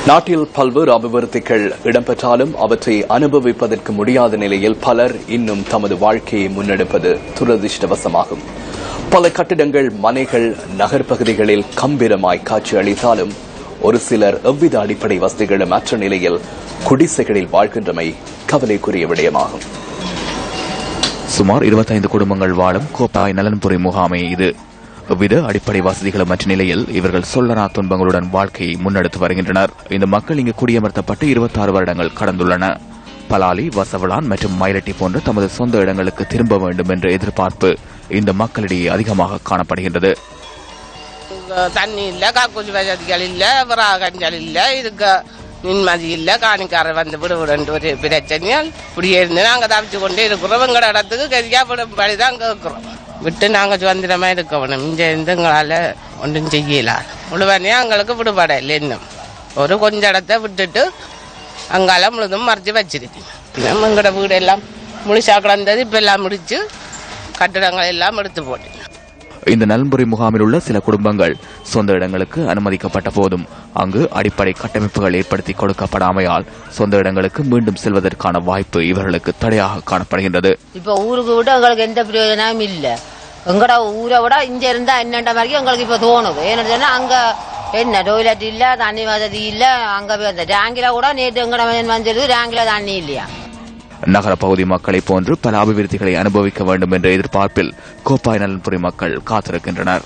நாட்டில் பல்வேறு அபிவிருத்திகள் இடம்பெற்றாலும் அவற்றை அனுபவிப்பதற்கு முடியாத நிலையில் பலர் இன்னும் தமது வாழ்க்கையை முன்னெடுப்பது துரதிருஷ்டவசமாகும். பல கட்டிடங்கள், மனைகள் நகர்ப்பகுதிகளில் கம்பீரமாய் காட்சி அளித்தாலும் ஒரு சிலர் எவ்வித அடிப்படை வசதிகளும் அற்ற நிலையில் குடிசைகளில் வாழ்கின்றமை கவலைக்குரிய விடயமாகும். சுமார் 25 குடும்பங்கள் வாழும் கோப்பாய் நலன்புரி முகாமே இது. எவ்வித அடிப்படை வசதிகளும் மற்ற நிலையில் இவர்கள் சொல்லனா துன்பங்களுடன் வாழ்க்கையை முன்னெடுத்து வருகின்றனர். இந்த மக்கள் இங்கு குடியமர்த்தப்பட்டு 26 வருடங்கள் கடந்துள்ளன. பலாலி, வசவளான் மற்றும் மயிலட்டி போன்ற தமது சொந்த இடங்களுக்கு திரும்ப வேண்டும் என்ற எதிர்பார்ப்பு இந்த மக்களிடையே அதிகமாக காணப்படுகின்றது. தண்ணி இல்ல, காக்கூலி வசதிகள் இல்ல, விராகங்கள் இல்ல, இதுக்கு நிம்மதி இல்ல, காணிக்காரர் வந்து விடுவிடு ஒரு பிரச்சனையால் இப்படியே இருந்து நாங்க தவிச்சு கொண்டே இருக்கிறோம். எங்களோட இடத்துக்கு கரியா படிதான் கேட்கிறோம். விட்டு நாங்க சுதந்திரமா இருக்க வேணும். இங்க இருந்து எங்களால ஒன்றும் செய்யல. முழுவனையா எங்களுக்கு விடுபட இல்லை. இன்னும் ஒரு கொஞ்ச இடத்த விட்டுட்டு அங்கால முழுதும் மறைச்சு வச்சிருக்கு. எங்களோட வீடு எல்லாம் முழுசா கிடந்தது. இப்ப எல்லாம் முடிச்சு கட்டிடங்கள் எல்லாம் எடுத்து போட்டு. இந்த நலன்புரி முகாமில் உள்ள சில குடும்பங்கள் சொந்த இடங்களுக்கு அனுமதிக்கப்பட்ட போதும் அங்கு அடிப்படை கட்டமைப்புகள் ஏற்படுத்தி கொடுக்கப்படாமையால் சொந்த இடங்களுக்கு மீண்டும் செல்வதற்கான வாய்ப்பு இவர்களுக்கு தடையாக காணப்படுகின்றது. இப்ப ஊருக்கு விட எங்களுக்கு எந்த பிரயோஜனமும் இல்ல. எங்கட ஊரை விட இங்க இருந்தா என்னன்ற மாதிரி எங்களுக்கு இப்ப தோணுது. ஏன்னா அங்க என்ன டொய்லெட் இல்ல, தண்ணி வசதி இல்ல. அங்க டேங்கில கூட நேற்று எங்கட வந்தது டேங்கில தண்ணி இல்லையா. நகர பகுதி மக்களை போன்று பல அபிவிருத்திகளை அனுபவிக்க வேண்டும் என்ற எதிர்பார்ப்பில் கோப்பாய் நலன்புரி மக்கள் காத்திருக்கின்றனர்.